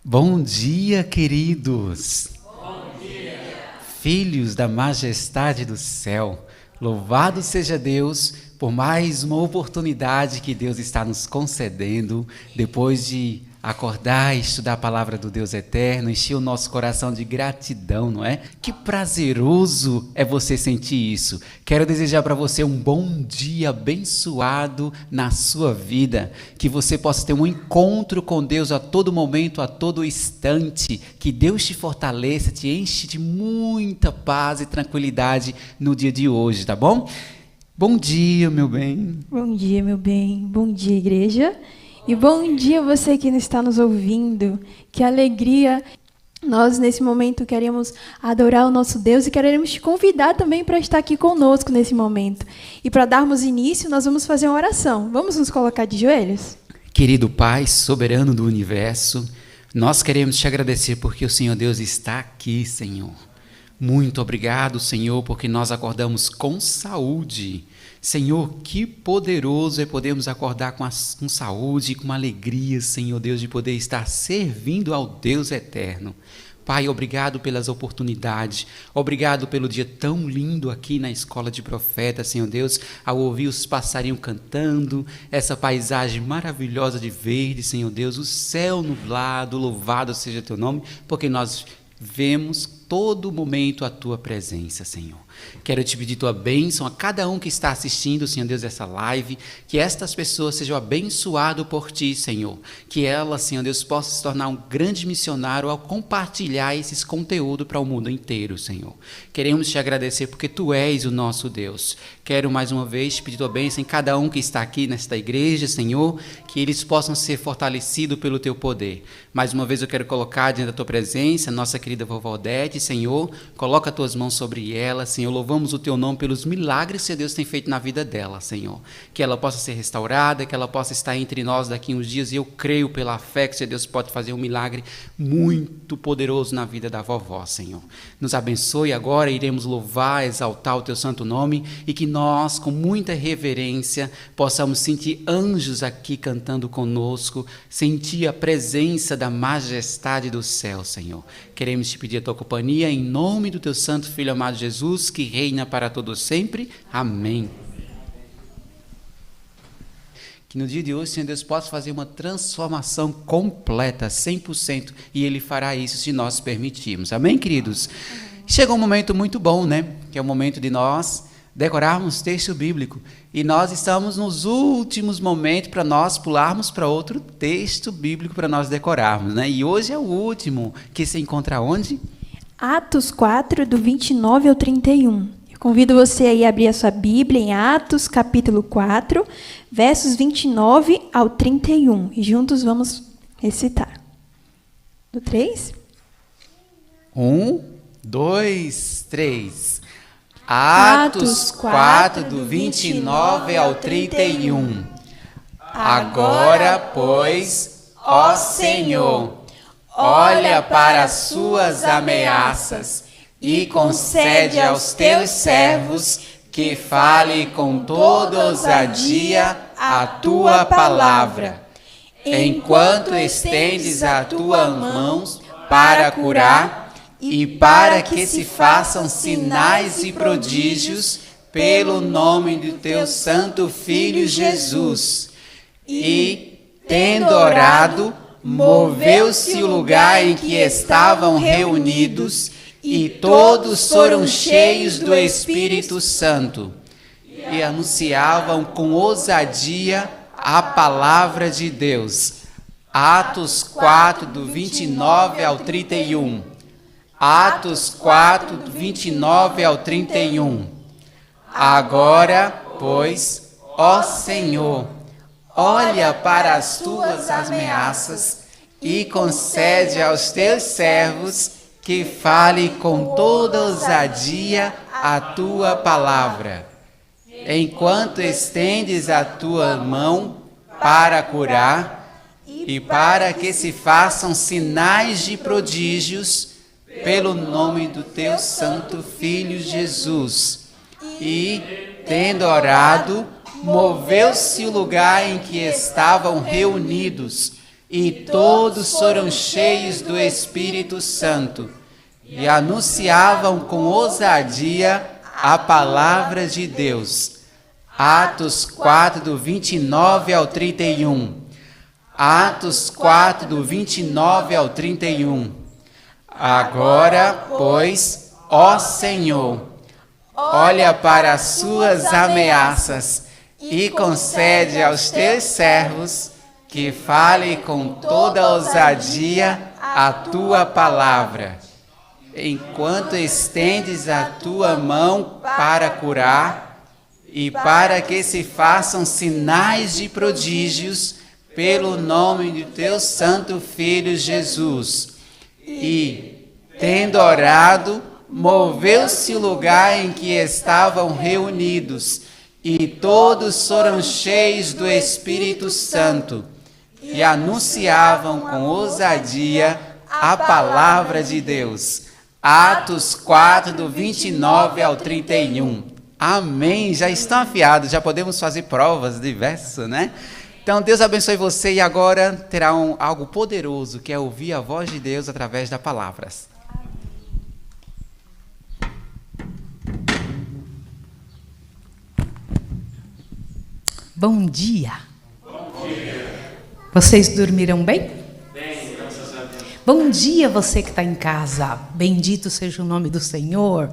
Bom dia, queridos. Bom dia. Filhos da majestade do céu. Louvado seja Deus por mais uma oportunidade que Deus está nos concedendo depois de acordar e estudar a palavra do Deus eterno, encher o nosso coração de gratidão, não é? Que prazeroso é você sentir isso. Quero desejar para você um bom dia abençoado na sua vida, que você possa ter um encontro com Deus a todo momento, a todo instante, que Deus te fortaleça, te enche de muita paz e tranquilidade no dia de hoje, tá bom? Bom dia, meu bem. Bom dia, meu bem. Bom dia, igreja. E bom dia você que está nos ouvindo. Que alegria. Nós, nesse momento, queremos adorar o nosso Deus e queremos te convidar também para estar aqui conosco nesse momento. E para darmos início, nós vamos fazer uma oração. Vamos nos colocar de joelhos? Querido Pai, soberano do universo, nós queremos te agradecer porque o Senhor Deus está aqui, Senhor. Muito obrigado, Senhor, porque nós acordamos com saúde. Senhor, que poderoso é podermos acordar com saúde, com alegria, Senhor Deus, de poder estar servindo ao Deus eterno. Pai, obrigado pelas oportunidades, obrigado pelo dia tão lindo aqui na Escola de Profetas, Senhor Deus, ao ouvir os passarinhos cantando, essa paisagem maravilhosa de verde, Senhor Deus, o céu nublado, louvado seja teu nome, porque nós vemos todo momento a tua presença, Senhor. Quero te pedir tua bênção a cada um que está assistindo, Senhor Deus, essa live, que estas pessoas sejam abençoadas por ti, Senhor, que elas, Senhor Deus, possam se tornar um grande missionário ao compartilhar esses conteúdos para o mundo inteiro, Senhor. Queremos te agradecer porque tu és o nosso Deus. Quero mais uma vez te pedir tua bênção em cada um que está aqui nesta igreja, Senhor, que eles possam ser fortalecidos pelo teu poder. Mais uma vez eu quero colocar diante da tua presença nossa querida vovó Odete, Senhor, coloca as tuas mãos sobre ela, Senhor, louvamos o teu nome pelos milagres que Deus tem feito na vida dela, Senhor, que ela possa ser restaurada, que ela possa estar entre nós daqui uns dias, e eu creio pela fé que Deus pode fazer um milagre muito poderoso na vida da vovó, Senhor. Nos abençoe agora, iremos louvar, exaltar o teu santo nome, e que nós, com muita reverência, possamos sentir anjos aqui cantando conosco, sentir a presença da majestade do céu, Senhor. Queremos te pedir a tua companhia em nome do teu santo Filho amado Jesus, que reina para todos sempre. Amém. Que no dia de hoje, Senhor Deus, possa fazer uma transformação completa, 100%, e Ele fará isso se nós permitirmos. Amém, queridos? Chegou um momento muito bom, né? Que é o momento de nós decorarmos texto bíblico. E nós estamos nos últimos momentos para nós pularmos para outro texto bíblico para nós decorarmos, né? E hoje é o último, que se encontra onde? Atos 4, do 29 ao 31. Eu convido você aí a abrir a sua Bíblia em Atos, capítulo 4, versos 29 ao 31. E juntos vamos recitar. Do 3? 1, 2, 3. Atos 4, do 29 ao 31. Agora, pois, ó Senhor, olha para as suas ameaças e concede aos teus servos que fale com toda ousadia a tua palavra, enquanto estendes a tua mão para curar e para que se façam sinais e prodígios pelo nome do teu santo Filho Jesus. E, tendo orado, moveu-se o lugar em que estavam reunidos, e todos foram cheios do Espírito Santo, e anunciavam com ousadia a palavra de Deus. Atos 4, do 29 ao 31. Atos 4, do 29 ao 31. Agora, pois, ó Senhor, olha para as tuas ameaças e concede aos teus servos que fale com toda ousadia a tua palavra, enquanto estendes a tua mão para curar e para que se façam sinais de prodígios pelo nome do teu santo Filho Jesus. E, tendo orado, moveu-se o lugar em que estavam reunidos, e todos foram cheios do Espírito Santo e anunciavam com ousadia a palavra de Deus. Atos 4, do 29 ao 31. Atos 4, do 29 ao 31. Agora, pois, ó Senhor, olha para as suas ameaças e concede aos teus servos que falem com toda ousadia a tua palavra, enquanto estendes a tua mão para curar e para que se façam sinais de prodígios pelo nome de teu santo Filho Jesus. E, tendo orado, moveu-se o lugar em que estavam reunidos, e todos foram cheios do Espírito Santo, e anunciavam com ousadia a palavra de Deus. Atos 4, do 29 ao 31. Amém. Já estão afiados, já podemos fazer provas diversas, né? Então, Deus abençoe você e agora terá algo poderoso, que é ouvir a voz de Deus através das palavras. Bom dia. Bom dia. Vocês dormiram bem? Bem, graças a Deus. Bom dia, você que está em casa. Bendito seja o nome do Senhor.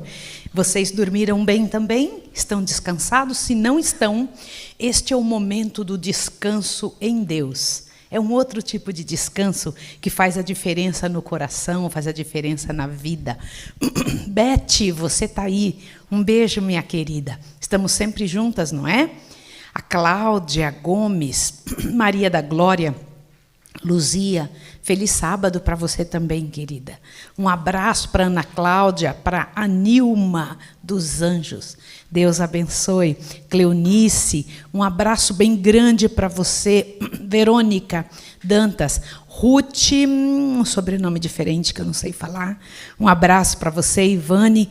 Vocês dormiram bem também? Estão descansados? Se não estão, este é o momento do descanso em Deus. É um outro tipo de descanso que faz a diferença no coração, faz a diferença na vida. Beth, você está aí. Um beijo, minha querida. Estamos sempre juntas, não é? A Cláudia Gomes, Maria da Glória, Luzia, feliz sábado para você também, querida. Um abraço para Ana Cláudia, para a Nilma dos Anjos. Deus abençoe. Cleonice, um abraço bem grande para você. Verônica Dantas. Ruth, um sobrenome diferente que eu não sei falar. Um abraço para você, Ivane.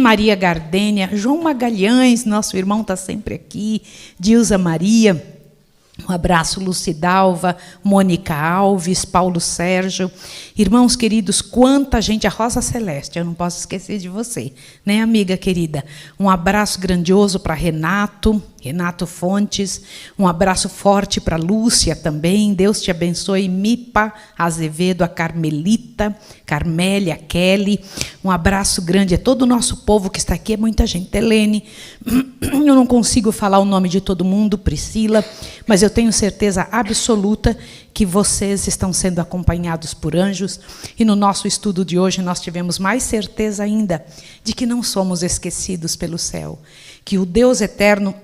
Maria Gardênia. João Magalhães, nosso irmão está sempre aqui. Dilza Maria. Um abraço, Lucidalva, Mônica Alves, Paulo Sérgio. Irmãos queridos, quanta gente, a Rosa Celeste, eu não posso esquecer de você, né, amiga querida? Um abraço grandioso para Renato Fontes, um abraço forte para Lúcia também, Deus te abençoe, Mipa Azevedo, a Carmelita, Carmélia, Kelly, um abraço grande a todo o nosso povo que está aqui, é muita gente, Helene, eu não consigo falar o nome de todo mundo, Priscila, mas eu tenho certeza absoluta que vocês estão sendo acompanhados por anjos, e no nosso estudo de hoje nós tivemos mais certeza ainda de que não somos esquecidos pelo céu, que o Deus eterno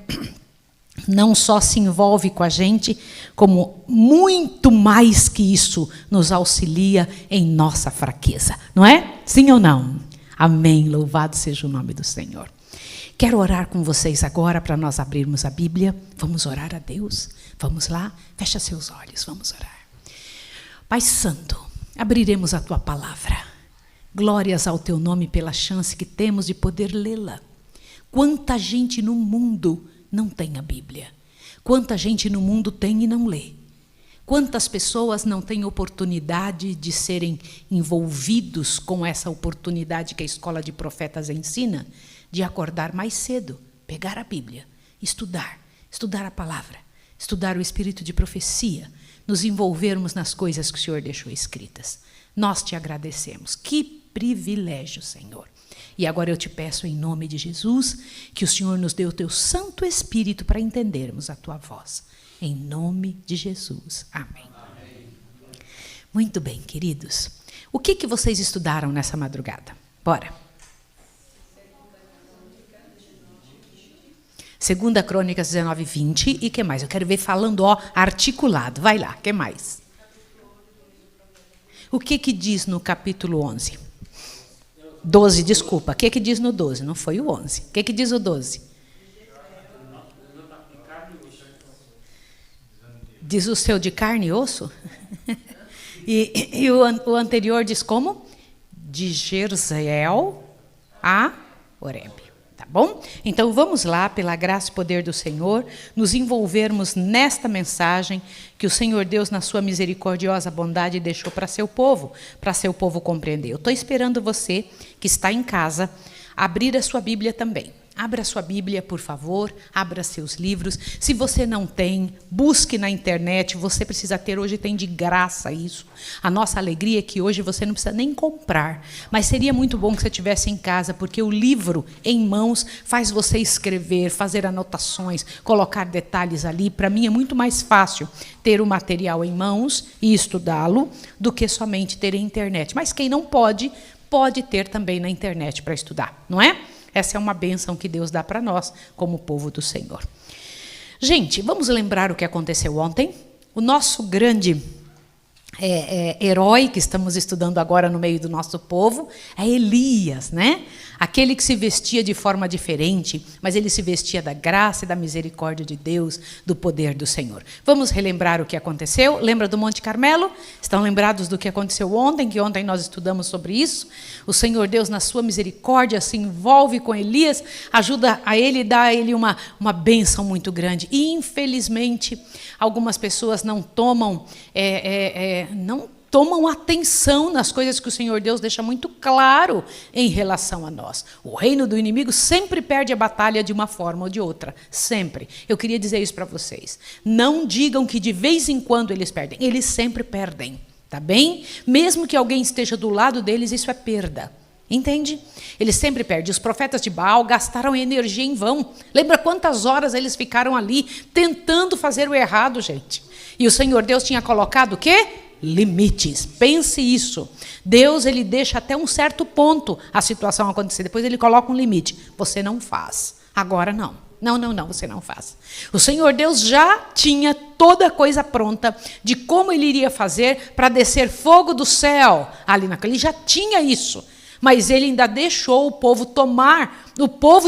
não só se envolve com a gente, como muito mais que isso, nos auxilia em nossa fraqueza. Não é? Sim ou não? Amém. Louvado seja o nome do Senhor. Quero orar com vocês agora para nós abrirmos a Bíblia. Vamos orar a Deus? Vamos lá? Fecha seus olhos, vamos orar. Pai Santo, abriremos a Tua palavra. Glórias ao Teu nome pela chance que temos de poder lê-la. Quanta gente no mundo não tem a Bíblia. Quanta gente no mundo tem e não lê. Quantas pessoas não têm oportunidade de serem envolvidos com essa oportunidade que a Escola de Profetas ensina, de acordar mais cedo, pegar a Bíblia, estudar a palavra, estudar o espírito de profecia, nos envolvermos nas coisas que o Senhor deixou escritas. Nós te agradecemos. Que privilégio, Senhor. E agora eu te peço em nome de Jesus, que o Senhor nos dê o teu Santo Espírito para entendermos a tua voz. Em nome de Jesus. Amém. Amém. Muito bem, queridos. O que vocês estudaram nessa madrugada? Bora. 2 Crônicas 19, 20. E que mais? Eu quero ver falando articulado. Vai lá, que mais? O que diz no capítulo 11? 12, desculpa. O que diz no 12? Não foi o 11. O que diz o 12? Diz o seu de carne e osso? E o anterior diz como? De Jerzeel a Horebe. Tá bom? Então vamos lá, pela graça e poder do Senhor, nos envolvermos nesta mensagem que o Senhor Deus, na sua misericordiosa bondade, deixou para seu povo compreender. Eu estou esperando você que está em casa abrir a sua Bíblia também. Abra sua Bíblia, por favor, abra seus livros. Se você não tem, busque na internet, você precisa ter, hoje tem de graça isso. A nossa alegria é que hoje você não precisa nem comprar, mas seria muito bom que você tivesse em casa, porque o livro em mãos faz você escrever, fazer anotações, colocar detalhes ali. Para mim é muito mais fácil ter o material em mãos e estudá-lo do que somente ter a internet. Mas quem não pode, pode ter também na internet para estudar, não é? Essa é uma bênção que Deus dá para nós, como povo do Senhor. Gente, vamos lembrar o que aconteceu ontem? O nosso grande herói, que estamos estudando agora no meio do nosso povo, é Elias, né? Aquele que se vestia de forma diferente, mas ele se vestia da graça e da misericórdia de Deus, do poder do Senhor. Vamos relembrar o que aconteceu? Lembra do Monte Carmelo? Estão lembrados do que aconteceu ontem, que ontem nós estudamos sobre isso? O Senhor Deus, na sua misericórdia, se envolve com Elias, ajuda a ele, dá a ele uma bênção muito grande. E, infelizmente, algumas pessoas não tomam atenção nas coisas que o Senhor Deus deixa muito claro em relação a nós. O reino do inimigo sempre perde a batalha de uma forma ou de outra. Sempre. Eu queria dizer isso para vocês. Não digam que de vez em quando eles perdem. Eles sempre perdem. Tá bem? Mesmo que alguém esteja do lado deles, isso é perda. Entende? Eles sempre perdem. Os profetas de Baal gastaram energia em vão. Lembra quantas horas eles ficaram ali tentando fazer o errado, gente? E o Senhor Deus tinha colocado o quê? Limites. Pense isso. Deus, ele deixa até um certo ponto a situação acontecer. Depois ele coloca um limite. Você não faz. Agora não. Não, você não faz. O Senhor Deus já tinha toda a coisa pronta de como ele iria fazer para descer fogo do céu ali naquele. Ele já tinha isso. Mas ele ainda deixou o povo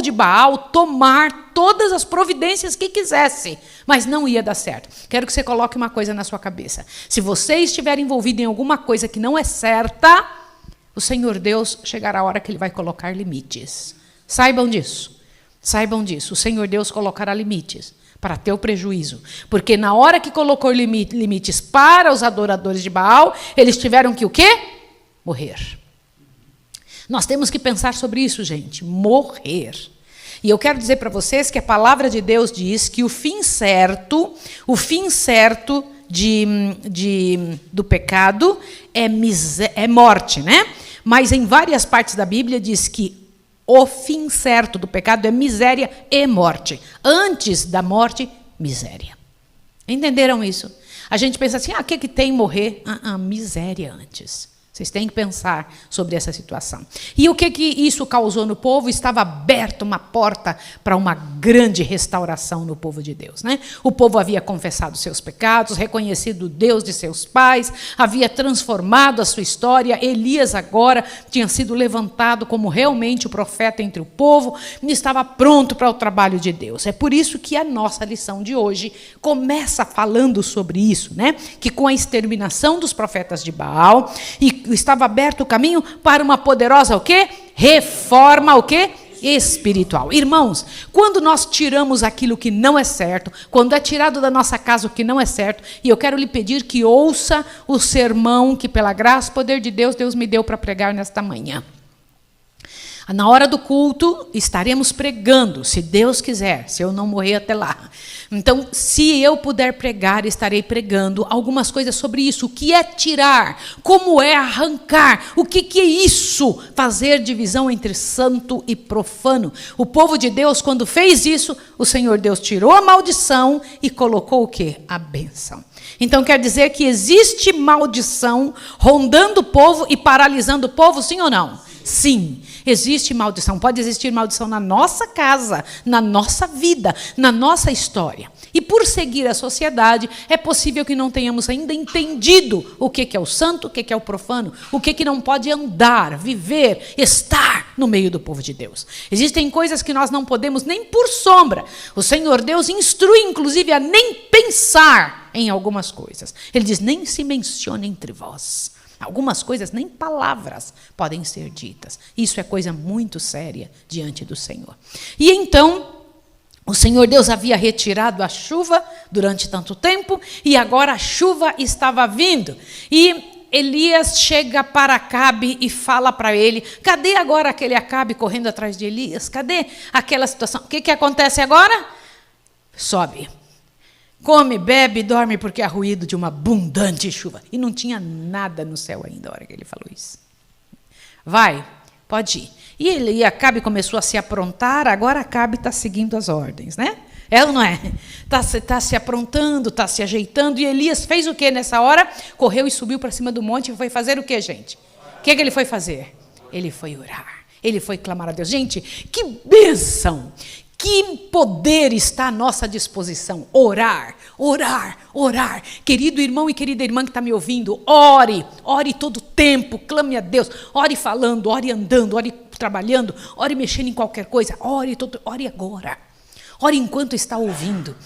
de Baal tomar todas as providências que quisesse, mas não ia dar certo. Quero que você coloque uma coisa na sua cabeça. Se você estiver envolvido em alguma coisa que não é certa, o Senhor Deus chegará a hora que ele vai colocar limites. Saibam disso. Saibam disso. O Senhor Deus colocará limites para teu prejuízo. Porque na hora que colocou limites para os adoradores de Baal, eles tiveram que o quê? Morrer. Nós temos que pensar sobre isso, gente. Morrer. E eu quero dizer para vocês que a palavra de Deus diz que o fim certo do pecado é morte, né? Mas em várias partes da Bíblia diz que o fim certo do pecado é miséria e morte. Antes da morte, miséria. Entenderam isso? A gente pensa assim, o que tem morrer? Miséria antes. Vocês têm que pensar sobre essa situação. E o que isso causou no povo? Estava aberta uma porta para uma grande restauração no povo de Deus, né? O povo havia confessado seus pecados, reconhecido o Deus de seus pais, havia transformado a sua história. Elias agora tinha sido levantado como realmente o profeta entre o povo e estava pronto para o trabalho de Deus. É por isso que a nossa lição de hoje começa falando sobre isso, né? Que com a exterminação dos profetas de Baal e estava aberto o caminho para uma poderosa o quê? Reforma o quê? Espiritual. Irmãos, quando nós tiramos aquilo que não é certo, quando é tirado da nossa casa o que não é certo, e eu quero lhe pedir que ouça o sermão que pela graça e poder de Deus, Deus me deu para pregar nesta manhã. Na hora do culto, estaremos pregando, se Deus quiser, se eu não morrer até lá. Então, se eu puder pregar, estarei pregando algumas coisas sobre isso. O que é tirar? Como é arrancar? O que é isso? Fazer divisão entre santo e profano. O povo de Deus, quando fez isso, o Senhor Deus tirou a maldição e colocou o quê? A bênção. Então, quer dizer que existe maldição rondando o povo e paralisando o povo, sim ou não? Sim, existe maldição. Pode existir maldição na nossa casa, na nossa vida, na nossa história. E por seguir a sociedade, é possível que não tenhamos ainda entendido o que é o santo, o que é o profano, o que não pode andar, viver, estar no meio do povo de Deus. Existem coisas que nós não podemos nem por sombra. O Senhor Deus instrui, inclusive, a nem pensar em algumas coisas. Ele diz, nem se mencione entre vós. Algumas coisas nem palavras podem ser ditas. Isso é coisa muito séria diante do Senhor. E então, o Senhor Deus havia retirado a chuva durante tanto tempo, e agora a chuva estava vindo. E Elias chega para Acabe e fala para ele: cadê agora aquele Acabe correndo atrás de Elias? Cadê aquela situação? O que acontece agora? Sobe. Come, bebe, dorme, porque há ruído de uma abundante chuva. E não tinha nada no céu ainda, a hora que ele falou isso. Vai, pode ir. E Acabe começou a se aprontar, agora Acabe está seguindo as ordens, né? É ou não é? Está se aprontando, está se ajeitando. E Elias fez o que nessa hora? Correu e subiu para cima do monte e foi fazer o que, gente? O que ele foi fazer? Ele foi orar. Ele foi clamar a Deus. Gente, que bênção! Que poder está à nossa disposição? Orar, orar, orar. Querido irmão e querida irmã que está me ouvindo, ore todo tempo, clame a Deus. Ore falando, ore andando, ore trabalhando, ore mexendo em qualquer coisa. Ore agora. Ore enquanto está ouvindo.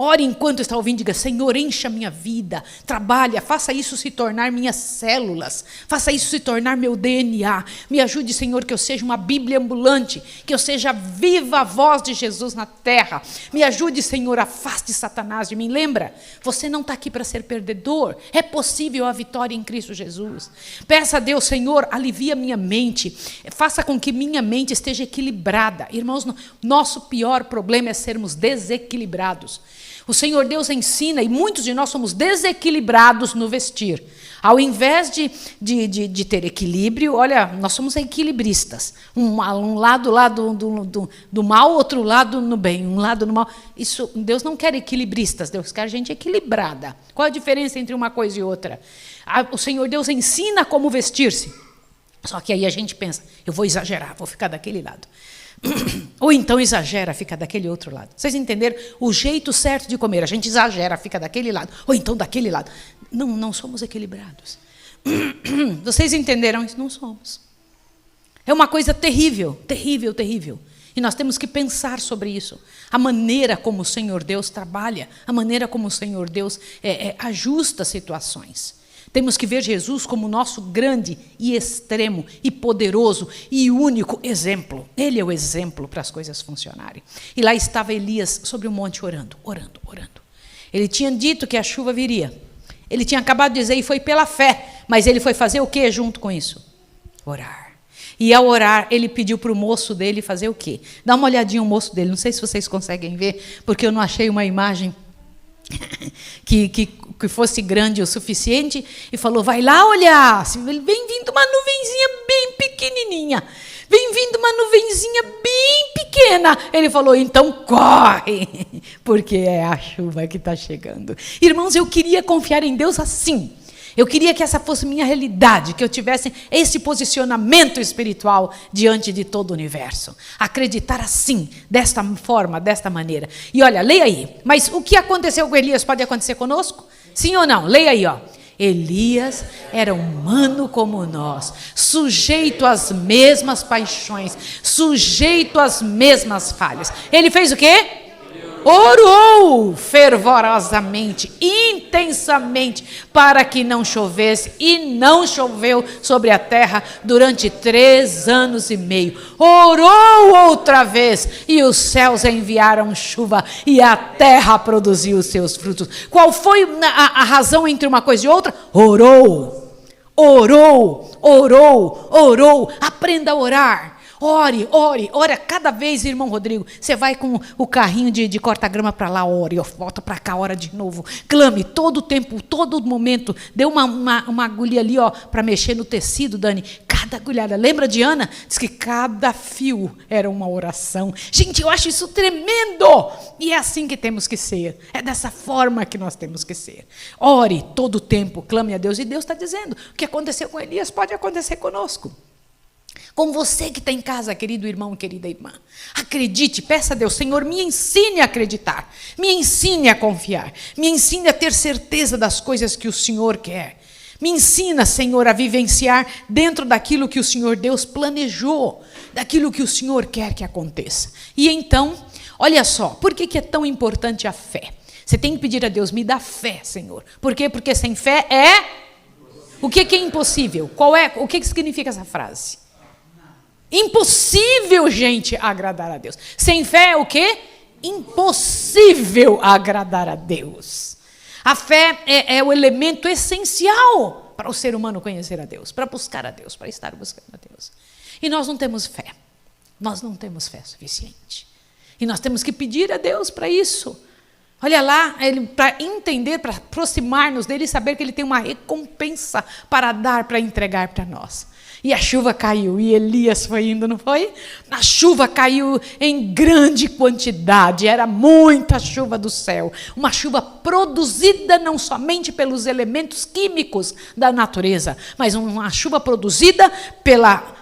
Ore enquanto está ouvindo, diga: Senhor, encha minha vida, trabalha, faça isso se tornar minhas células, faça isso se tornar meu DNA. Me ajude, Senhor, que eu seja uma Bíblia ambulante, que eu seja a viva voz de Jesus na terra. Me ajude, Senhor, afaste Satanás de mim. Lembra, você não está aqui para ser perdedor, é possível a vitória em Cristo Jesus. Peça a Deus: Senhor, alivia minha mente, faça com que minha mente esteja equilibrada. Irmãos, nosso pior problema é sermos desequilibrados. O Senhor Deus ensina, e muitos de nós somos desequilibrados no vestir. Ao invés de ter equilíbrio, olha, nós somos equilibristas. Um lado lá do mal, outro lado no bem, um lado no mal. Isso, Deus não quer equilibristas, Deus quer gente equilibrada. Qual a diferença entre uma coisa e outra? O Senhor Deus ensina como vestir-se. Só que aí a gente pensa: eu vou exagerar, vou ficar daquele lado. Ou então exagera, fica daquele outro lado. Vocês entenderam? O jeito certo de comer, a gente exagera, fica daquele lado, ou então daquele lado. Não somos equilibrados. Vocês entenderam isso? Não somos. É uma coisa terrível, terrível, terrível. E nós temos que pensar sobre isso. A maneira como o Senhor Deus trabalha, a maneira como o Senhor Deus ajusta situações. Temos que ver Jesus como nosso grande e extremo e poderoso e único exemplo. Ele é o exemplo para as coisas funcionarem. E lá estava Elias sobre o monte orando. Ele tinha dito que a chuva viria. Ele tinha acabado de dizer, e foi pela fé. Mas ele foi fazer o que junto com isso? Orar. E ao orar, ele pediu para o moço dele fazer o quê? Dá uma olhadinha no moço dele. Não sei se vocês conseguem ver, porque eu não achei uma imagem que fosse grande o suficiente, e falou: vai lá olhar, vem vindo uma nuvenzinha bem pequenininha, vem vindo uma nuvenzinha bem pequena. Ele falou: então corre, porque é a chuva que está chegando. Irmãos, eu queria confiar em Deus assim. Eu queria que essa fosse minha realidade, que eu tivesse esse posicionamento espiritual diante de todo o universo. Acreditar assim, desta forma, desta maneira. E olha, leia aí. Mas o que aconteceu com Elias pode acontecer conosco? Sim ou não? Leia aí, ó. Elias era humano como nós, sujeito às mesmas paixões, sujeito às mesmas falhas. Ele fez o quê? Orou fervorosamente, intensamente, para que não chovesse, e não choveu sobre a terra durante 3 anos e meio. Orou outra vez, e os céus enviaram chuva, e a terra produziu os seus frutos. Qual foi a razão entre uma coisa e outra? Orou. Aprenda a orar. Ore. Cada vez, irmão Rodrigo, você vai com o carrinho de corta-grama para lá, ore, volta para cá, ora de novo. Clame todo o tempo, todo momento. Dê uma agulha ali, para mexer no tecido, Dani. Cada agulhada. Lembra de Ana? Diz que cada fio era uma oração. Gente, eu acho isso tremendo. E é assim que temos que ser. É dessa forma que nós temos que ser. Ore todo o tempo, clame a Deus. E Deus está dizendo: o que aconteceu com Elias pode acontecer conosco. Com você que está em casa, querido irmão e querida irmã. Acredite, peça a Deus: Senhor, me ensine a acreditar, me ensine a confiar, me ensine a ter certeza das coisas que o Senhor quer. Me ensina, Senhor, a vivenciar dentro daquilo que o Senhor Deus planejou, daquilo que o Senhor quer que aconteça. E então, olha só, por que é tão importante a fé? Você tem que pedir a Deus: me dá fé, Senhor. Por quê? Porque sem fé é O que é impossível? O que significa essa frase? Impossível, gente, agradar a Deus. Sem fé é o quê? Impossível agradar a Deus. A fé é o elemento essencial para o ser humano conhecer a Deus, para buscar a Deus, para estar buscando a Deus. E nós não temos fé. Nós não temos fé suficiente. E nós temos que pedir a Deus para isso. Olha lá, para entender, para aproximar-nos dele e saber que ele tem uma recompensa para dar, para entregar para nós. E a chuva caiu, e Elias foi indo, não foi? A chuva caiu em grande quantidade, era muita chuva do céu. Uma chuva produzida não somente pelos elementos químicos da natureza, mas uma chuva produzida pela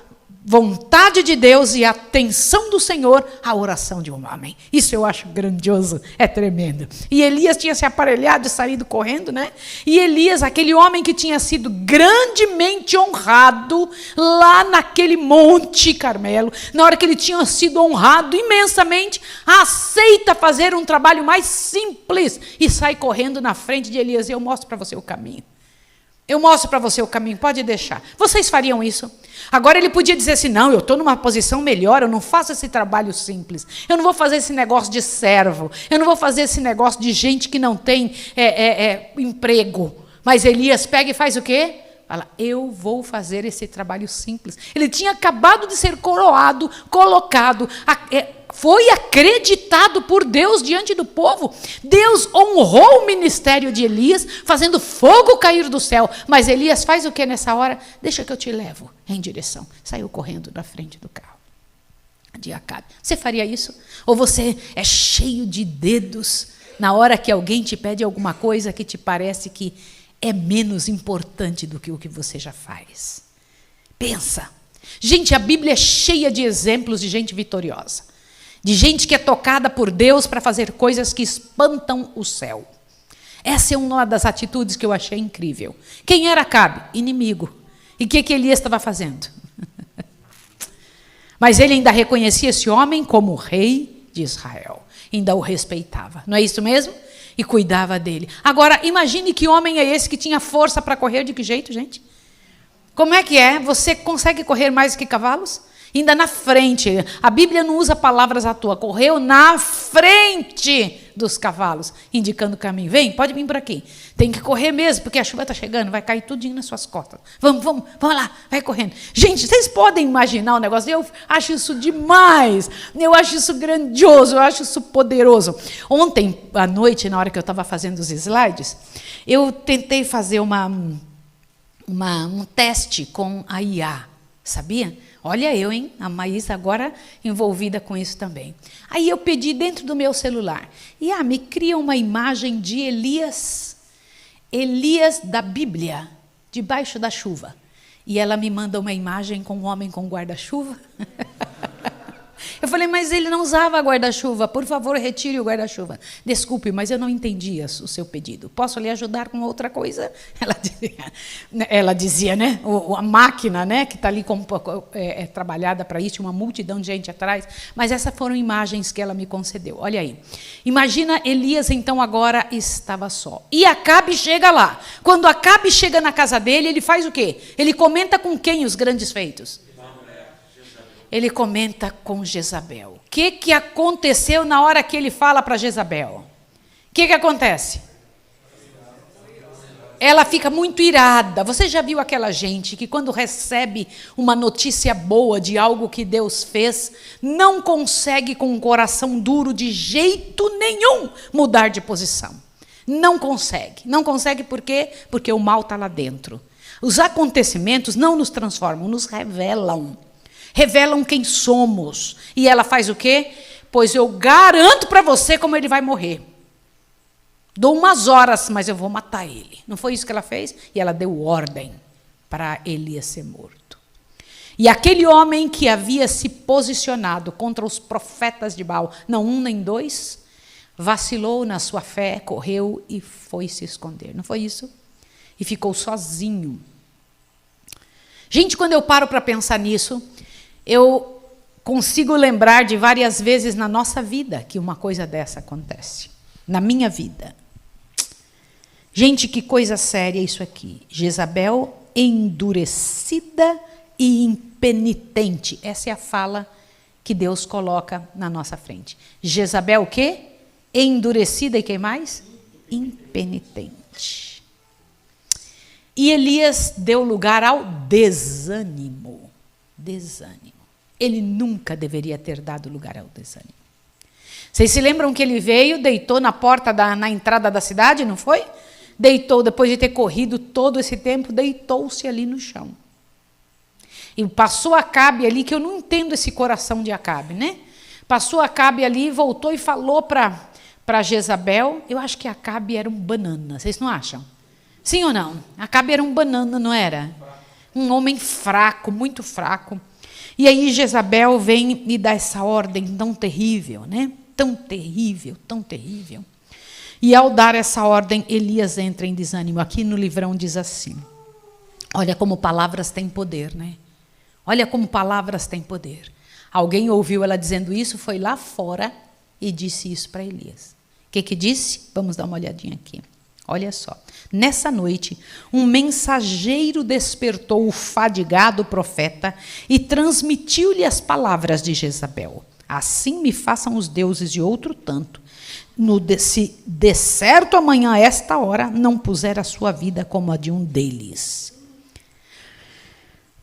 vontade de Deus e a atenção do Senhor à oração de um homem. Isso eu acho grandioso, é tremendo. E Elias tinha se aparelhado e saído correndo, né? E Elias, aquele homem que tinha sido grandemente honrado lá naquele Monte Carmelo, na hora que ele tinha sido honrado imensamente, aceita fazer um trabalho mais simples e sai correndo na frente de Elias. Eu mostro para você o caminho. Eu mostro para você o caminho, pode deixar. Vocês fariam isso? Agora ele podia dizer assim, não, eu estou numa posição melhor, eu não faço esse trabalho simples, eu não vou fazer esse negócio de servo, eu não vou fazer esse negócio de gente que não tem emprego. Mas Elias pega e faz o quê? Fala, eu vou fazer esse trabalho simples. Ele tinha acabado de ser coroado, colocado, foi acreditado por Deus diante do povo. Deus honrou o ministério de Elias, fazendo fogo cair do céu. Mas Elias faz o que nessa hora? Deixa que eu te levo em direção. Saiu correndo na frente do carro de Acabe. Você faria isso? Ou você é cheio de dedos na hora que alguém te pede alguma coisa que te parece que é menos importante do que o que você já faz? Pensa. Gente, a Bíblia é cheia de exemplos de gente vitoriosa. De gente que é tocada por Deus para fazer coisas que espantam o céu. Essa é uma das atitudes que eu achei incrível. Quem era Acabe? Inimigo. E o que Elias estava fazendo? Mas ele ainda reconhecia esse homem como rei de Israel. Ainda o respeitava. Não é isso mesmo? E cuidava dele. Agora, imagine que homem é esse que tinha força para correr de que jeito, gente? Como é que é? Você consegue correr mais que cavalos? Ainda na frente, a Bíblia não usa palavras à toa, correu na frente dos cavalos, indicando o caminho. Vem, pode vir por aqui. Tem que correr mesmo, porque a chuva está chegando, vai cair tudinho nas suas costas. Vamos lá, vai correndo. Gente, vocês podem imaginar o negócio? Eu acho isso demais, eu acho isso grandioso, eu acho isso poderoso. Ontem, à noite, na hora que eu estava fazendo os slides, eu tentei fazer um teste com a IA, sabia? Olha eu, hein? A Maísa agora envolvida com isso também. Aí eu pedi dentro do meu celular. E me cria uma imagem de Elias da Bíblia, debaixo da chuva. E ela me manda uma imagem com um homem com guarda-chuva. Eu falei, mas ele não usava guarda-chuva, por favor, retire o guarda-chuva. Desculpe, mas eu não entendi o seu pedido. Posso lhe ajudar com outra coisa? Ela dizia, né? A máquina, né, que está ali trabalhada para isso, uma multidão de gente atrás. Mas essas foram imagens que ela me concedeu. Olha aí. Imagina Elias, então, agora estava só. E Acabe chega lá. Quando Acabe chega na casa dele, ele faz o quê? Ele comenta com quem os grandes feitos? Ele comenta com Jezabel. O que aconteceu na hora que ele fala para Jezabel? O que acontece? Ela fica muito irada. Você já viu aquela gente que quando recebe uma notícia boa de algo que Deus fez, não consegue com um coração duro de jeito nenhum mudar de posição? Não consegue. Não consegue por quê? Porque o mal está lá dentro. Os acontecimentos não nos transformam, nos revelam. Revelam quem somos. E ela faz o quê? Pois eu garanto para você como ele vai morrer. Dou umas horas, mas eu vou matar ele. Não foi isso que ela fez? E ela deu ordem para Elias ser morto. E aquele homem que havia se posicionado contra os profetas de Baal, não um nem dois, vacilou na sua fé, correu e foi se esconder. Não foi isso? E ficou sozinho. Gente, quando eu paro para pensar nisso, eu consigo lembrar de várias vezes na nossa vida que uma coisa dessa acontece. Na minha vida. Gente, que coisa séria isso aqui. Jezabel endurecida e impenitente. Essa é a fala que Deus coloca na nossa frente. Jezabel o quê? Endurecida e quem mais? Impenitente. E Elias deu lugar ao desânimo. Desânimo. Ele nunca deveria ter dado lugar ao desânimo. Vocês se lembram que ele veio, deitou na porta, na entrada da cidade, não foi? Deitou, depois de ter corrido todo esse tempo, deitou-se ali no chão. E passou Acabe ali, que eu não entendo esse coração de Acabe, né? Passou Acabe ali, voltou e falou para Jezabel. Eu acho que Acabe era um banana, vocês não acham? Sim ou não? Acabe era um banana, não era? Um homem fraco, muito fraco. E aí Jezabel vem e dá essa ordem tão terrível, né? Tão terrível, tão terrível. E ao dar essa ordem, Elias entra em desânimo. Aqui no livrão diz assim, olha como palavras têm poder, né? Olha como palavras têm poder. Alguém ouviu ela dizendo isso, foi lá fora e disse isso para Elias. O que disse? Vamos dar uma olhadinha aqui. Olha só. Nessa noite, um mensageiro despertou o fadigado profeta e transmitiu-lhe as palavras de Jezabel. Assim me façam os deuses de outro tanto. Se de certo amanhã a esta hora não puser a sua vida como a de um deles.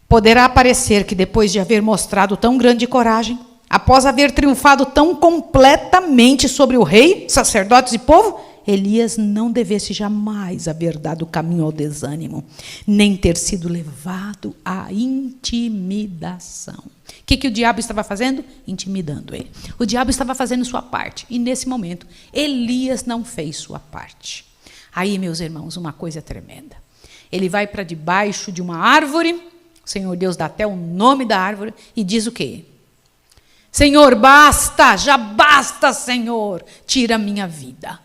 Poderá parecer que depois de haver mostrado tão grande coragem, após haver triunfado tão completamente sobre o rei, sacerdotes e povo, Elias não devesse jamais haver dado caminho ao desânimo, nem ter sido levado à intimidação. O que o diabo estava fazendo? Intimidando ele. O diabo estava fazendo sua parte, e nesse momento, Elias não fez sua parte. Aí, meus irmãos, uma coisa tremenda. Ele vai para debaixo de uma árvore, o Senhor Deus dá até o nome da árvore, e diz o quê? Senhor, basta, já basta, Senhor, tira a minha vida.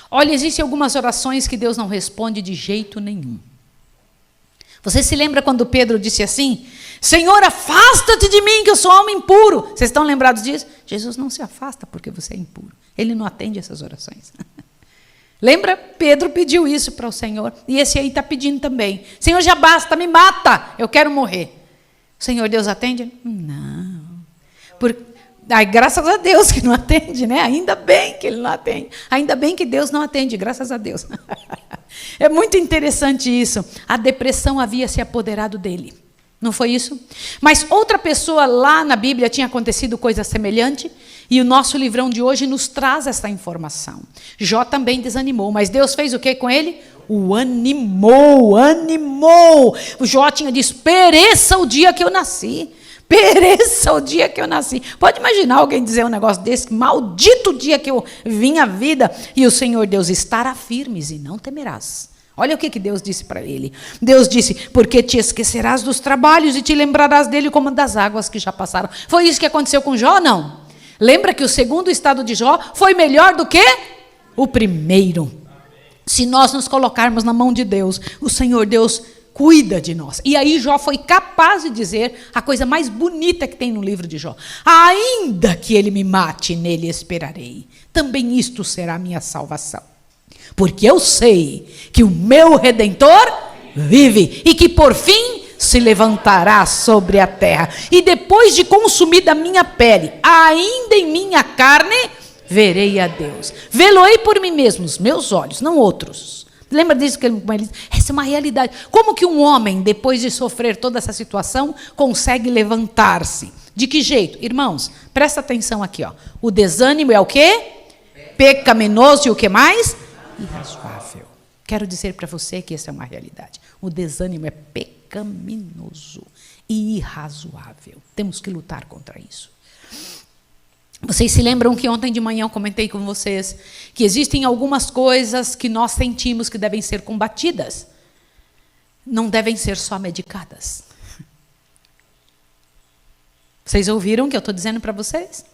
Olha, existem algumas orações que Deus não responde de jeito nenhum. Você se lembra quando Pedro disse assim, Senhor, afasta-te de mim, que eu sou homem impuro. Vocês estão lembrados disso? Jesus não se afasta porque você é impuro. Ele não atende essas orações. Lembra? Pedro pediu isso para o Senhor. E esse aí está pedindo também. Senhor, já basta, me mata, eu quero morrer. O Senhor Deus atende? Não. Ai, graças a Deus que não atende, né? Ainda bem que ele não atende. Ainda bem que Deus não atende, graças a Deus. É muito interessante isso. A depressão havia se apoderado dele. Não foi isso? Mas outra pessoa lá na Bíblia tinha acontecido coisa semelhante, e o nosso livrão de hoje nos traz essa informação. Jó também desanimou, mas Deus fez o que com ele? O animou. O Jó tinha dito, pereça o dia que eu nasci. Pereça o dia que eu nasci. Pode imaginar alguém dizer um negócio desse, maldito dia que eu vim à vida, e o Senhor Deus, estará firmes e não temerás. Olha o que Deus disse para ele. Deus disse, porque te esquecerás dos trabalhos e te lembrarás dele como das águas que já passaram. Foi isso que aconteceu com Jó, não? Lembra que o segundo estado de Jó foi melhor do que o primeiro. Se nós nos colocarmos na mão de Deus, o Senhor Deus cuida de nós. E aí Jó foi capaz de dizer a coisa mais bonita que tem no livro de Jó. Ainda que ele me mate, nele esperarei. Também isto será a minha salvação. Porque eu sei que o meu Redentor vive e que por fim se levantará sobre a terra. E depois de consumida a minha pele, ainda em minha carne, verei a Deus. Vê-lo-ei por mim mesmo, os meus olhos, não outros. Lembra disso que ele disse? Essa é uma realidade. Como que um homem, depois de sofrer toda essa situação, consegue levantar-se? De que jeito? Irmãos, presta atenção aqui. Ó. O desânimo é o quê? Pecaminoso e o que mais? Irrazoável. Quero dizer para você que essa é uma realidade. O desânimo é pecaminoso e irrazoável. Temos que lutar contra isso. Vocês se lembram que ontem de manhã eu comentei com vocês que existem algumas coisas que nós sentimos que devem ser combatidas. Não devem ser só medicadas. Vocês ouviram o que eu estou dizendo para vocês?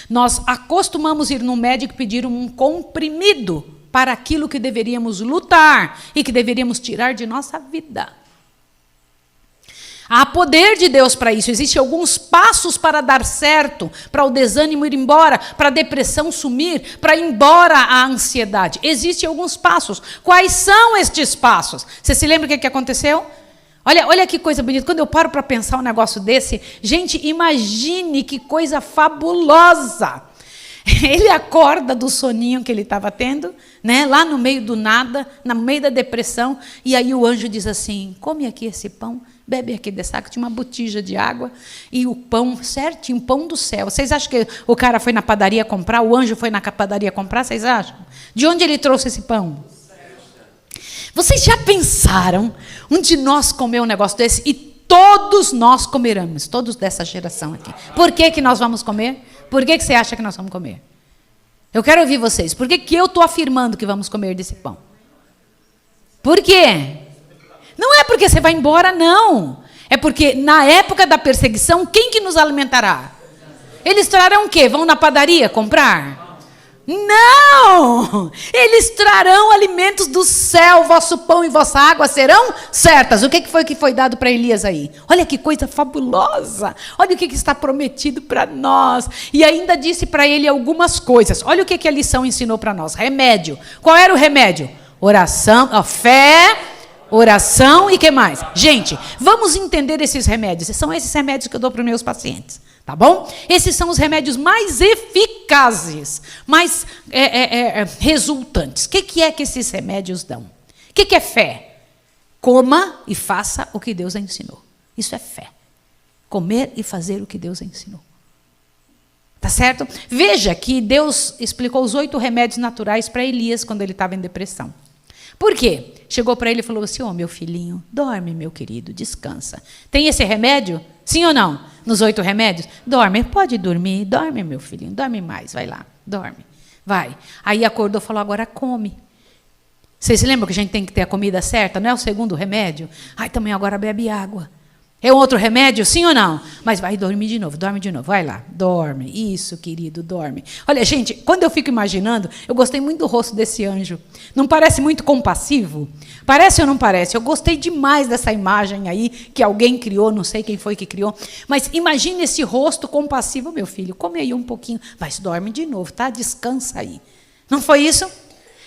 Nós acostumamos ir no médico pedir um comprimido para aquilo que deveríamos lutar e que deveríamos tirar de nossa vida. Há poder de Deus para isso. Existem alguns passos para dar certo, para o desânimo ir embora, para a depressão sumir, para ir embora a ansiedade. Existem alguns passos. Quais são estes passos? Você se lembra o que aconteceu? Olha que coisa bonita. Quando eu paro para pensar um negócio desse, gente, imagine que coisa fabulosa. Ele acorda do soninho que ele estava tendo, né, lá no meio do nada, no meio da depressão, e aí o anjo diz assim: come aqui esse pão, bebe aqui dessa água. Tinha uma botija de água e o pão, certinho, pão do céu. Vocês acham que o cara foi na padaria comprar, o anjo foi na padaria comprar, vocês acham? De onde ele trouxe esse pão? Vocês já pensaram um de nós comer um negócio desse? E todos nós comeremos, todos dessa geração aqui. Por que nós vamos comer? Por que você acha que nós vamos comer? Eu quero ouvir vocês. Por que eu estou afirmando que vamos comer desse pão? Por quê? Não é porque você vai embora, não. É porque na época da perseguição, quem que nos alimentará? Eles trarão o quê? Vão na padaria comprar? Não! Eles trarão alimentos do céu, vosso pão e vossa água serão certas. O que foi dado para Elias aí? Olha que coisa fabulosa! Olha o que está prometido para nós. E ainda disse para ele algumas coisas. Olha o que a lição ensinou para nós. Remédio. Qual era o remédio? Oração, fé, oração e o que mais? Gente, vamos entender esses remédios. São esses remédios que eu dou para os meus pacientes. Tá bom? Esses são os remédios mais eficazes, mais resultantes. O que é que esses remédios dão? O que é fé? Coma e faça o que Deus ensinou. Isso é fé. Comer e fazer o que Deus ensinou. Tá certo? Veja que Deus explicou os 8 remédios naturais para Elias quando ele estava em depressão. Por quê? Chegou para ele e falou assim: meu filhinho, dorme, meu querido, descansa. Tem esse remédio? Sim ou não? Nos 8 remédios? Dorme, pode dormir, dorme, meu filhinho, dorme mais, vai lá, dorme, vai. Aí acordou e falou: agora come. Vocês se lembram que a gente tem que ter a comida certa? Não é o segundo remédio? Ai, também agora bebe água. É outro remédio, sim ou não? Mas vai dormir de novo, dorme de novo, vai lá, dorme. Isso, querido, dorme. Olha, gente, quando eu fico imaginando, eu gostei muito do rosto desse anjo. Não parece muito compassivo? Parece ou não parece? Eu gostei demais dessa imagem aí, que alguém criou, não sei quem foi que criou. Mas imagine esse rosto compassivo, meu filho, come aí um pouquinho, mas dorme de novo, tá? Descansa aí. Não foi isso?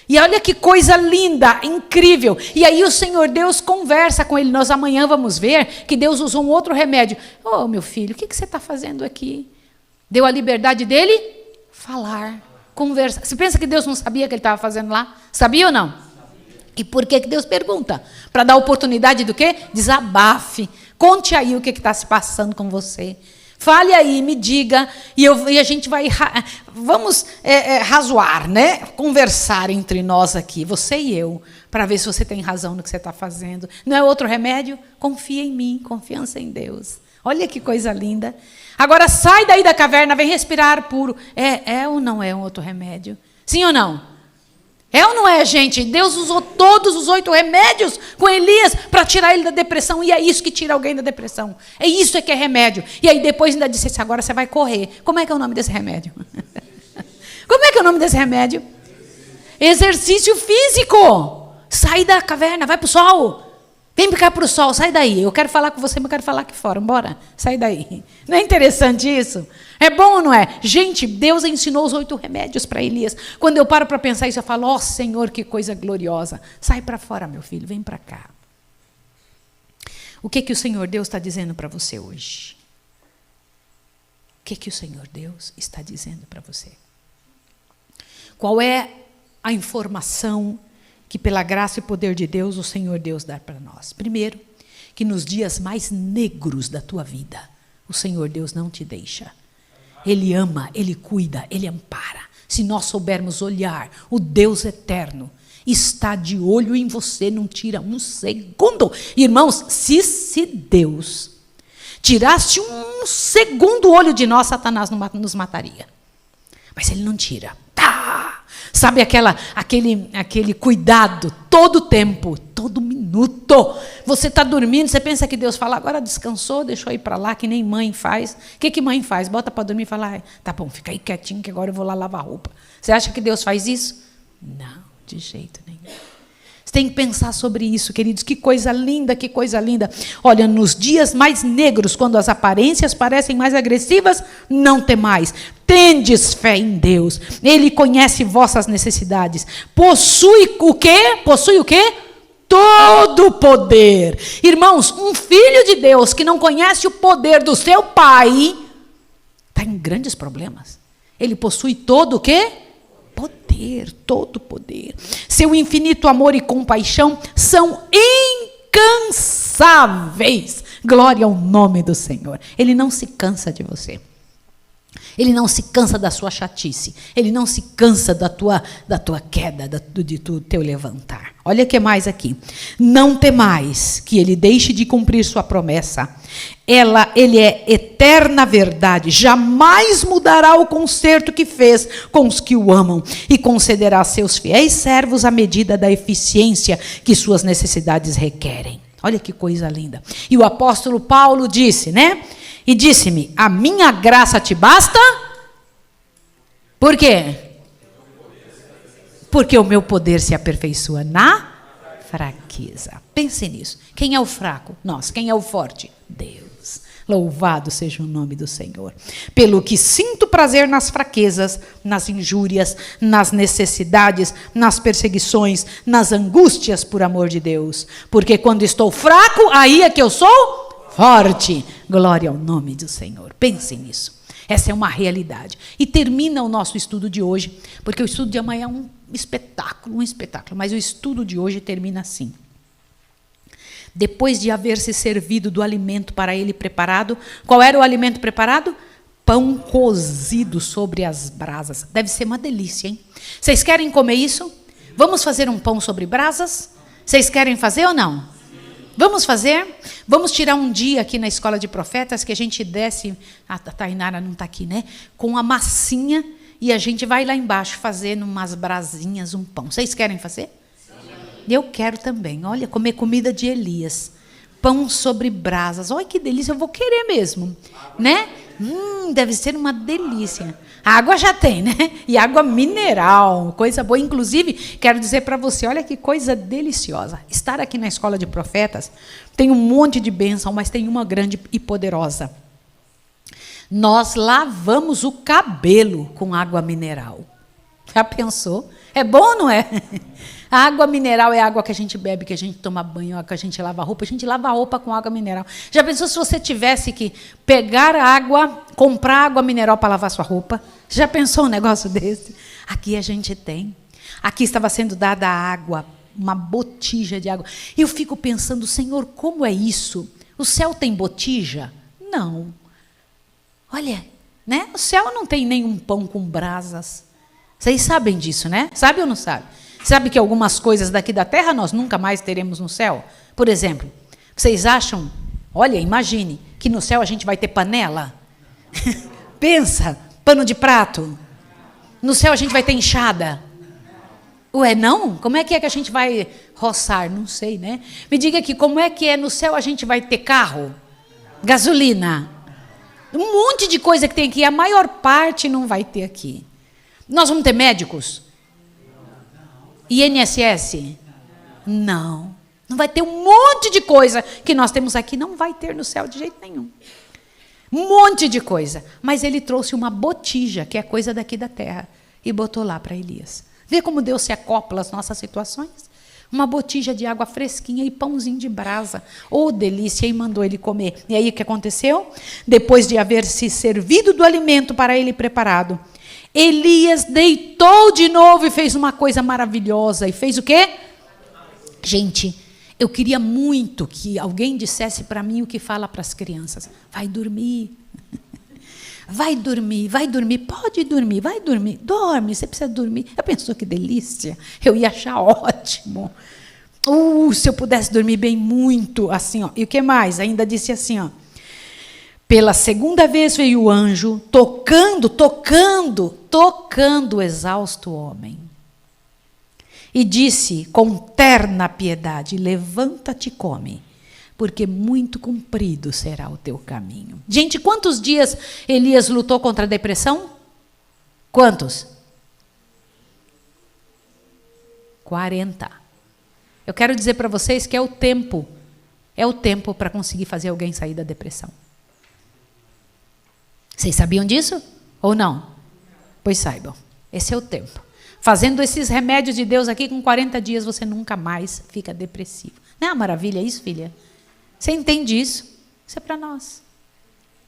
E olha que coisa linda, incrível. E aí o Senhor Deus conversa com ele. Nós amanhã vamos ver que Deus usou um outro remédio. Oh, meu filho, o que você está fazendo aqui? Deu a liberdade dele? Falar, conversar. Você pensa que Deus não sabia o que ele estava fazendo lá? Sabia ou não? E por que Deus pergunta? Para dar oportunidade do quê? Desabafe. Conte aí o que está se passando com você. Fale aí, me diga, e a gente vai, vamos razoar, né? Conversar entre nós aqui, você e eu, para ver se você tem razão no que você está fazendo. Não é outro remédio? Confia em mim, confiança em Deus. Olha que coisa linda. Agora sai daí da caverna, vem respirar puro. É ou não é um outro remédio? Sim ou não? É ou não é, gente? Deus usou todos os 8 remédios com Elias para tirar ele da depressão. E é isso que tira alguém da depressão. É isso que é remédio. E aí depois ainda disse assim: agora você vai correr. Como é que é o nome desse remédio? Como é que é o nome desse remédio? Exercício físico. Sai da caverna, vai para o sol. Vem cá para o sol, sai daí. Eu quero falar com você, mas eu quero falar aqui fora. Bora, sai daí. Não é interessante isso? É bom ou não é? Gente, Deus ensinou os 8 remédios para Elias. Quando eu paro para pensar isso, eu falo: ó, Senhor, que coisa gloriosa. Sai para fora, meu filho, vem para cá. O que o Senhor Deus está dizendo para você hoje? O que o Senhor Deus está dizendo para você? Qual é a informação que pela graça e poder de Deus o Senhor Deus dá para nós? Primeiro, que nos dias mais negros da tua vida, o Senhor Deus não te deixa. Ele ama, Ele cuida, Ele ampara. Se nós soubermos olhar, o Deus eterno está de olho em você, não tira um segundo. Irmãos, se Deus tirasse um segundo olho de nós, Satanás nos mataria. Mas Ele não tira. Sabe aquele cuidado todo tempo, todo minuto. Você está dormindo, você pensa que Deus fala: agora descansou, deixou ir para lá, que nem mãe faz. O que mãe faz? Bota para dormir e fala: tá bom, fica aí quietinho que agora eu vou lá lavar roupa. Você acha que Deus faz isso? Não, de jeito nenhum. Você tem que pensar sobre isso, queridos. Que coisa linda, que coisa linda. Olha, nos dias mais negros, quando as aparências parecem mais agressivas, não temais. Tendes fé em Deus. Ele conhece vossas necessidades. Possui o quê? Possui o quê? todo o poder. Irmãos, um filho de Deus que não conhece o poder do seu pai, está em grandes problemas. Ele possui todo o quê? Poder, todo o poder. Seu infinito amor e compaixão são incansáveis. Glória ao nome do Senhor. Ele não se cansa de você. Ele não se cansa da sua chatice. Ele não se cansa da tua queda, do teu levantar. Olha o que mais aqui. Não temais que ele deixe de cumprir sua promessa. Ele é eterna verdade. Jamais mudará o concerto que fez com os que o amam. E concederá a seus fiéis servos a medida da eficiência que suas necessidades requerem. Olha que coisa linda. E o apóstolo Paulo disse, né? E disse-me, a minha graça te basta? Por quê? Porque o meu poder se aperfeiçoa na fraqueza. Pense nisso. Quem é o fraco? Nós. Quem é o forte? Deus. Louvado seja o nome do Senhor. Pelo que sinto prazer nas fraquezas, nas injúrias, nas necessidades, nas perseguições, nas angústias por amor de Deus. Porque quando estou fraco, aí é que eu sou forte. Glória ao nome do Senhor. Pense nisso. Essa é uma realidade. E termina o nosso estudo de hoje, porque o estudo de amanhã é um espetáculo, mas o estudo de hoje termina assim. Depois de haver se servido do alimento para ele preparado, qual era o alimento preparado? Pão cozido sobre as brasas. Deve ser uma delícia, hein? Vocês querem comer isso? Vamos fazer um pão sobre brasas? Vocês querem fazer ou não? Vamos fazer? Vamos tirar um dia aqui na Escola de Profetas que a gente desce, a Tainara não está aqui, né? Com a massinha e a gente vai lá embaixo fazer umas brasinhas um pão. Vocês querem fazer? Eu quero também. Olha, comer comida de Elias. Pão sobre brasas. Olha que delícia, eu vou querer mesmo, né? Deve ser uma delícia. A água já tem, né? E água mineral, coisa boa. Inclusive, quero dizer para você, olha que coisa deliciosa. Estar aqui na Escola de Profetas tem um monte de bênção, mas tem uma grande e poderosa. Nós lavamos o cabelo com água mineral. Já pensou? É bom, não é? A água mineral é a água que a gente bebe, que a gente toma banho, que a gente lava roupa. A gente lava a roupa com água mineral. Já pensou se você tivesse que pegar água, comprar água mineral para lavar sua roupa? Já pensou um negócio desse? Aqui a gente tem. Aqui estava sendo dada água, uma botija de água. E eu fico pensando, Senhor, como é isso? O céu tem botija? Não. Olha, né? O céu não tem nenhum pão com brasas. Vocês sabem disso, né? Sabe ou não sabe? Sabe que algumas coisas daqui da terra nós nunca mais teremos no céu? Por exemplo, vocês acham, olha, imagine, que no céu a gente vai ter panela? Pensa, pano de prato. No céu a gente vai ter enxada. Ué, não? Como é que a gente vai roçar? Não sei, né? Me diga aqui, como é que no céu a gente vai ter carro? Gasolina. Um monte de coisa que tem aqui, a maior parte não vai ter aqui. Nós vamos ter médicos? INSS? Não. Não vai ter um monte de coisa que nós temos aqui, não vai ter no céu de jeito nenhum. Um monte de coisa. Mas ele trouxe uma botija, que é coisa daqui da terra, e botou lá para Elias. Vê como Deus se acopla às nossas situações? Uma botija de água fresquinha e pãozinho de brasa. Oh, delícia! E mandou ele comer. E aí o que aconteceu? Depois de haver se servido do alimento para ele preparado, Elias deitou de novo e fez uma coisa maravilhosa. E fez o quê? Gente, eu queria muito que alguém dissesse para mim o que fala para as crianças. Vai dormir. Vai dormir, vai dormir. Pode dormir, vai dormir. Dorme, você precisa dormir. Eu pensou que delícia. Eu ia achar ótimo. Se eu pudesse dormir bem muito, assim, ó. E o que mais? Ainda disse assim, ó. Pela segunda vez veio o anjo, tocando o exausto homem. E disse, com terna piedade, levanta-te e come, porque muito comprido será o teu caminho. Gente, quantos dias Elias lutou contra a depressão? Quantos? 40. Eu quero dizer para vocês que é o tempo para conseguir fazer alguém sair da depressão. Vocês sabiam disso? Ou não? Pois saibam, esse é o tempo. Fazendo esses remédios de Deus aqui, com 40 dias você nunca mais fica depressivo. Não é uma maravilha isso, filha? Você entende isso? Isso é para nós.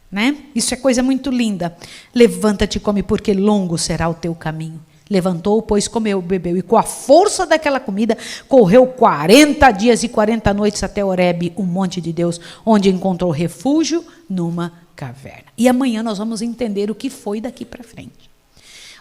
Né? Isso é coisa muito linda. Levanta-te e come, porque longo será o teu caminho. Levantou, pois comeu, bebeu, e com a força daquela comida, correu 40 dias e 40 noites até Horebe, o monte de Deus, onde encontrou refúgio numa caverna. E amanhã nós vamos entender o que foi daqui para frente.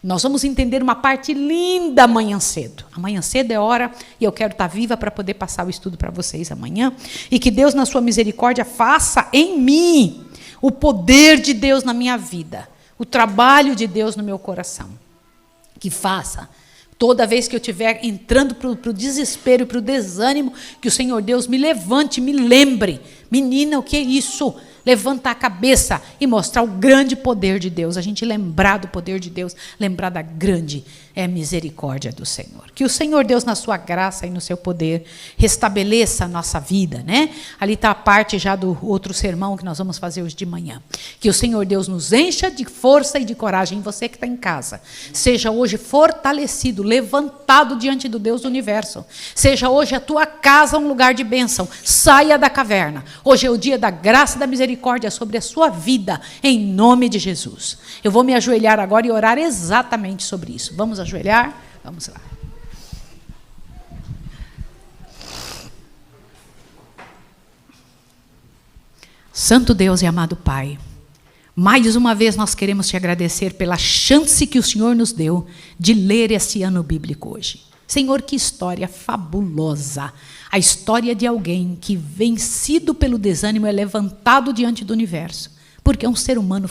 Nós vamos entender uma parte linda amanhã cedo. Amanhã cedo é hora, e eu quero estar viva para poder passar o estudo para vocês amanhã. E que Deus, na sua misericórdia, faça em mim o poder de Deus na minha vida, o trabalho de Deus no meu coração. Que faça, toda vez que eu estiver entrando para o desespero, para o desânimo, que o Senhor Deus me levante, me lembre. Menina, o que é isso? Levantar a cabeça e mostrar o grande poder de Deus. A gente lembrar do poder de Deus, lembrar da grande misericórdia do Senhor. Que o Senhor Deus, na sua graça e no seu poder, restabeleça a nossa vida, né? Ali está a parte já do outro sermão que nós vamos fazer hoje de manhã. Que o Senhor Deus nos encha de força e de coragem. Você que está em casa, seja hoje fortalecido, levantado diante do Deus do universo. Seja hoje a tua casa um lugar de bênção. Saia da caverna. Hoje é o dia da graça e da misericórdia sobre a sua vida, em nome de Jesus. Eu vou me ajoelhar agora e orar exatamente sobre isso. Vamos ajoelhar? Vamos lá. Santo Deus e amado Pai, mais uma vez nós queremos te agradecer pela chance que o Senhor nos deu de ler esse ano bíblico hoje. Senhor, que história fabulosa. A história de alguém que, vencido pelo desânimo, é levantado diante do universo. Porque é um ser humano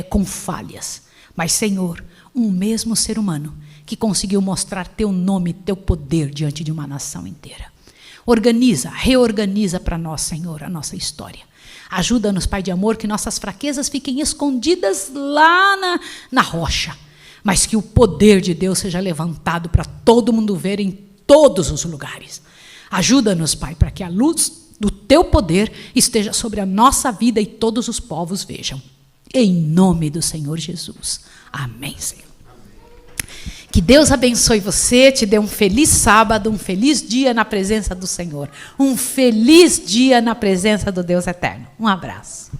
com falhas. Mas, Senhor, um mesmo ser humano que conseguiu mostrar teu nome, teu poder diante de uma nação inteira. Organiza, reorganiza para nós, Senhor, a nossa história. Ajuda-nos, Pai de amor, que nossas fraquezas fiquem escondidas lá na rocha. Mas que o poder de Deus seja levantado para todo mundo ver em todos os lugares. Ajuda-nos, Pai, para que a luz do teu poder esteja sobre a nossa vida e todos os povos vejam. Em nome do Senhor Jesus. Amém, Senhor. Que Deus abençoe você, te dê um feliz sábado, um feliz dia na presença do Senhor. Um feliz dia na presença do Deus eterno. Um abraço.